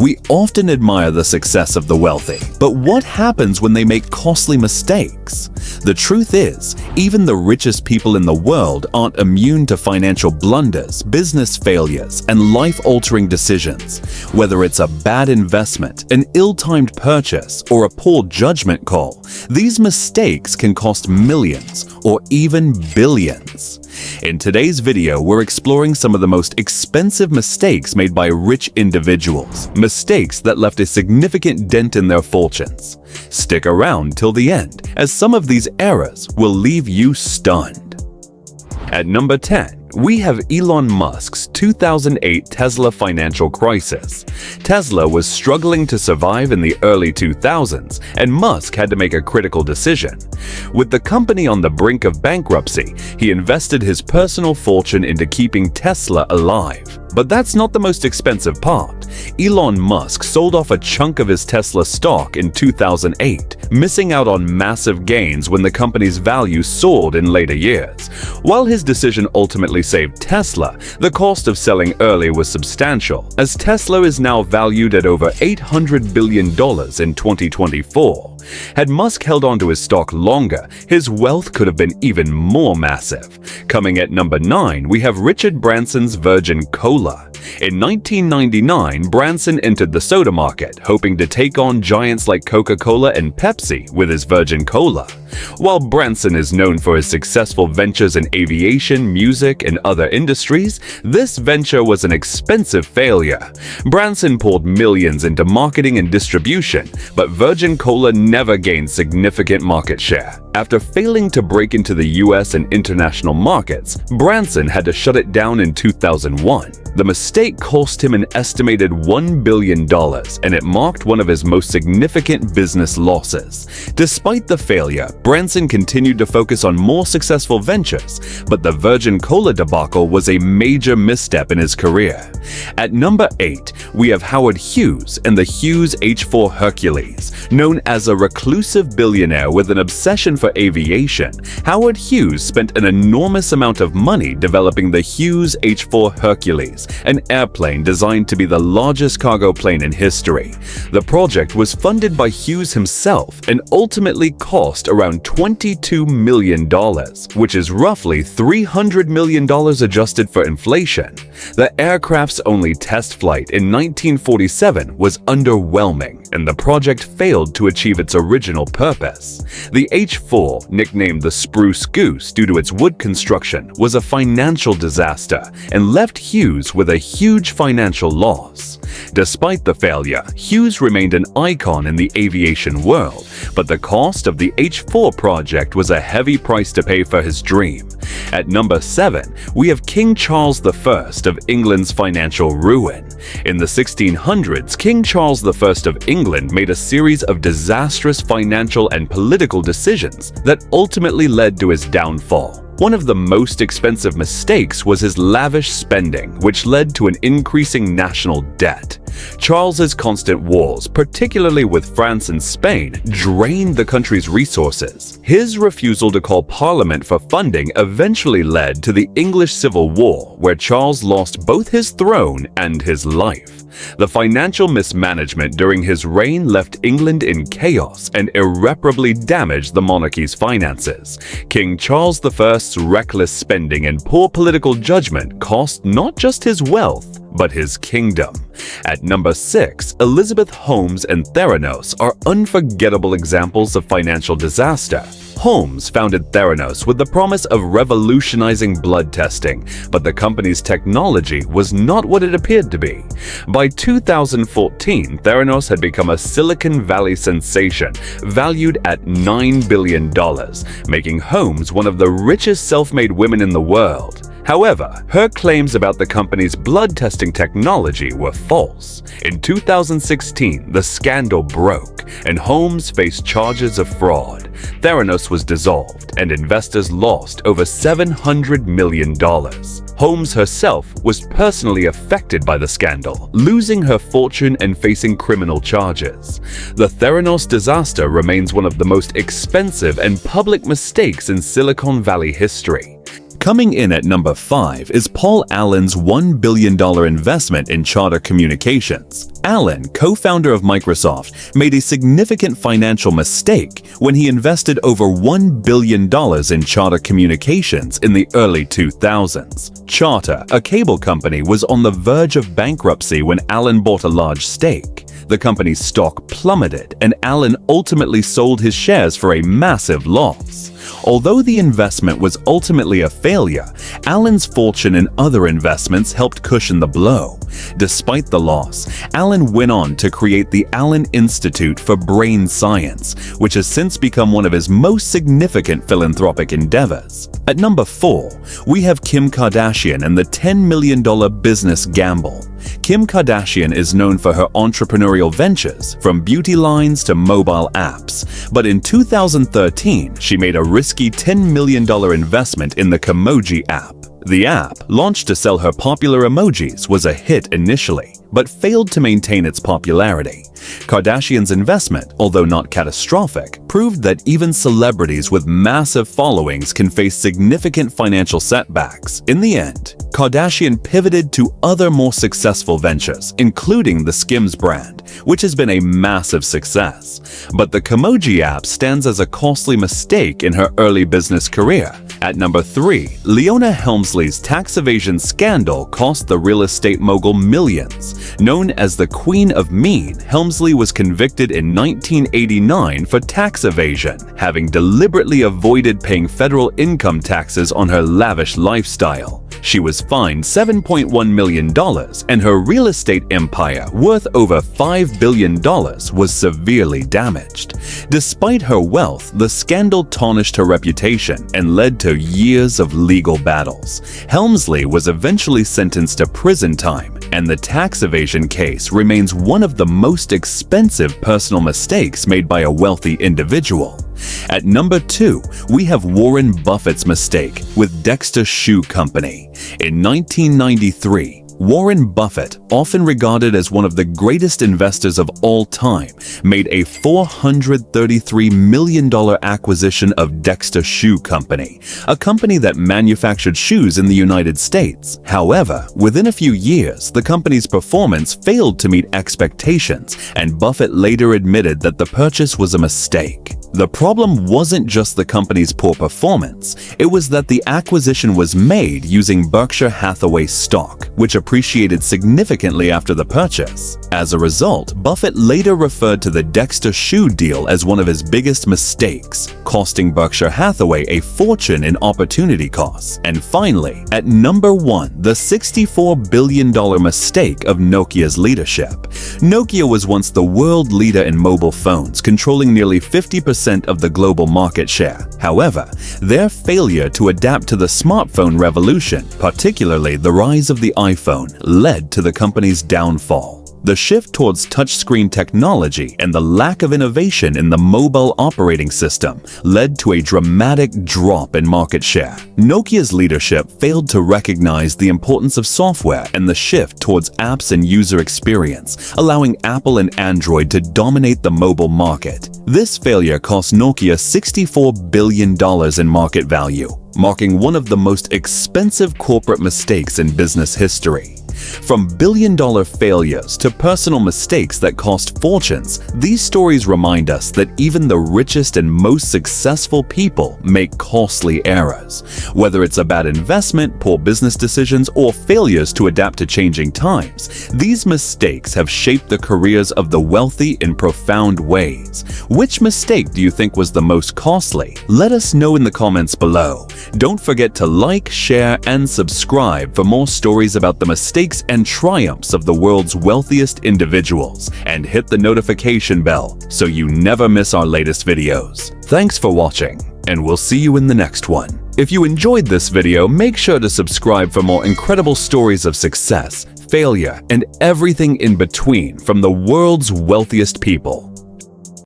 We often admire the success of the wealthy, but what happens when they make costly mistakes? The truth is, even the richest people in the world aren't immune to financial blunders, business failures, and life-altering decisions. Whether it's a bad investment, an ill-timed purchase, or a poor judgment call, these mistakes can cost millions or even billions. In today's video, we're exploring some of the most expensive mistakes made by rich individuals, mistakes that left a significant dent in their fortunes. Stick around till the end, as some of these errors will leave you stunned. At number 10, we have Elon Musk's 2008 Tesla financial crisis. Tesla was struggling to survive in the early 2000s, and Musk had to make a critical decision. With the company on the brink of bankruptcy, he invested his personal fortune into keeping Tesla alive. But that's not the most expensive part. Elon Musk sold off a chunk of his Tesla stock in 2008, missing out on massive gains when the company's value soared in later years. While his decision ultimately saved Tesla, the cost of selling early was substantial, as Tesla is now valued at over $800 billion in 2024. Had Musk held on to his stock longer, his wealth could have been even more massive. Coming at number 9, we have Richard Branson's Virgin Cola. In 1999, Branson entered the soda market, hoping to take on giants like Coca-Cola and Pepsi with his Virgin Cola. While Branson is known for his successful ventures in aviation, music, and other industries, this venture was an expensive failure. Branson poured millions into marketing and distribution, but Virgin Cola never gained significant market share. After failing to break into the US and international markets, Branson had to shut it down in 2001. The mistake cost him an estimated $1 billion, and it marked one of his most significant business losses. Despite the failure, Branson continued to focus on more successful ventures, but the Virgin Cola debacle was a major misstep in his career. At number 8, we have Howard Hughes and the Hughes H4 Hercules. Known as a reclusive billionaire with an obsession for aviation, Howard Hughes spent an enormous amount of money developing the Hughes H4 Hercules, an airplane designed to be the largest cargo plane in history. The project was funded by Hughes himself and ultimately cost around $22 million, which is roughly $300 million adjusted for inflation. The aircraft's only test flight in 1947 was underwhelming, and the project failed to achieve its original purpose. The H4, nicknamed the Spruce Goose due to its wood construction, was a financial disaster and left Hughes with a huge financial loss. Despite the failure, Hughes remained an icon in the aviation world, but the cost of the H4 project was a heavy price to pay for his dream. At number 7, we have King Charles I of England's financial ruin. In the 1600s, King Charles I of England made a series of disastrous financial and political decisions that ultimately led to his downfall. One of the most expensive mistakes was his lavish spending, which led to an increasing national debt. Charles's constant wars, particularly with France and Spain, drained the country's resources. His refusal to call Parliament for funding eventually led to the English Civil War, where Charles lost both his throne and his life. The financial mismanagement during his reign left England in chaos and irreparably damaged the monarchy's finances. King Charles I's reckless spending and poor political judgment cost not just his wealth, but his kingdom. At number 6, Elizabeth Holmes and Theranos are unforgettable examples of financial disaster. Holmes founded Theranos with the promise of revolutionizing blood testing, but the company's technology was not what it appeared to be. By 2014, Theranos had become a Silicon Valley sensation, valued at $9 billion, making Holmes one of the richest self-made women in the world. However, her claims about the company's blood testing technology were false. In 2016, the scandal broke, and Holmes faced charges of fraud. Theranos was dissolved, and investors lost over $700 million. Holmes herself was personally affected by the scandal, losing her fortune and facing criminal charges. The Theranos disaster remains one of the most expensive and public mistakes in Silicon Valley history. Coming in at number 5 is Paul Allen's $1 billion investment in Charter Communications. Allen, co-founder of Microsoft, made a significant financial mistake when he invested over $1 billion in Charter Communications in the early 2000s. Charter, a cable company, was on the verge of bankruptcy when Allen bought a large stake. The company's stock plummeted, and Allen ultimately sold his shares for a massive loss. Although the investment was ultimately a failure, Allen's fortune and other investments helped cushion the blow. Despite the loss, Allen went on to create the Allen Institute for Brain Science, which has since become one of his most significant philanthropic endeavors. At number 4, we have Kim Kardashian and the $10 million business gamble. Kim Kardashian is known for her entrepreneurial ventures, from beauty lines to mobile apps. But in 2013, she made a risky $10 million investment in the Kimoji app. The app, launched to sell her popular emojis, was a hit initially, but failed to maintain its popularity. Kardashian's investment, although not catastrophic, proved that even celebrities with massive followings can face significant financial setbacks. In the end, Kardashian pivoted to other more successful ventures, including the Skims brand, which has been a massive success. But the Kimoji app stands as a costly mistake in her early business career. At number 3, Leona Helmsley's tax evasion scandal cost the real estate mogul millions. Known as the Queen of Mean, Helmsley was convicted in 1989 for tax evasion, having deliberately avoided paying federal income taxes on her lavish lifestyle. She was fined $7.1 million, and her real estate empire, worth over $5 billion, was severely damaged. Despite her wealth, the scandal tarnished her reputation and led to years of legal battles. Helmsley was eventually sentenced to prison time, and the tax evasion case remains one of the most expensive personal mistakes made by a wealthy individual. At number 2, we have Warren Buffett's mistake with Dexter Shoe Company. In 1993, Warren Buffett, often regarded as one of the greatest investors of all time, made a $433 million acquisition of Dexter Shoe Company, a company that manufactured shoes in the United States. However, within a few years, the company's performance failed to meet expectations, and Buffett later admitted that the purchase was a mistake. The problem wasn't just the company's poor performance, it was that the acquisition was made using Berkshire Hathaway stock, which appreciated significantly after the purchase. As a result, Buffett later referred to the Dexter Shoe deal as one of his biggest mistakes, costing Berkshire Hathaway a fortune in opportunity costs. And finally, at number 1, the $64 billion mistake of Nokia's leadership. Nokia was once the world leader in mobile phones, controlling nearly 50% of the global market share. However, their failure to adapt to the smartphone revolution, particularly the rise of the iPhone, led to the company's downfall. The shift towards touchscreen technology and the lack of innovation in the mobile operating system led to a dramatic drop in market share. Nokia's leadership failed to recognize the importance of software and the shift towards apps and user experience, allowing Apple and Android to dominate the mobile market. This failure cost Nokia $64 billion in market value, marking one of the most expensive corporate mistakes in business history. From billion-dollar failures to personal mistakes that cost fortunes, these stories remind us that even the richest and most successful people make costly errors. Whether it's a bad investment, poor business decisions, or failures to adapt to changing times, these mistakes have shaped the careers of the wealthy in profound ways. Which mistake do you think was the most costly? Let us know in the comments below. Don't forget to like, share, and subscribe for more stories about the mistakes and triumphs of the world's wealthiest individuals, and hit the notification bell so you never miss our latest videos. Thanks for watching, and we'll see you in the next one. If you enjoyed this video, make sure to subscribe for more incredible stories of success, failure, and everything in between from the world's wealthiest people.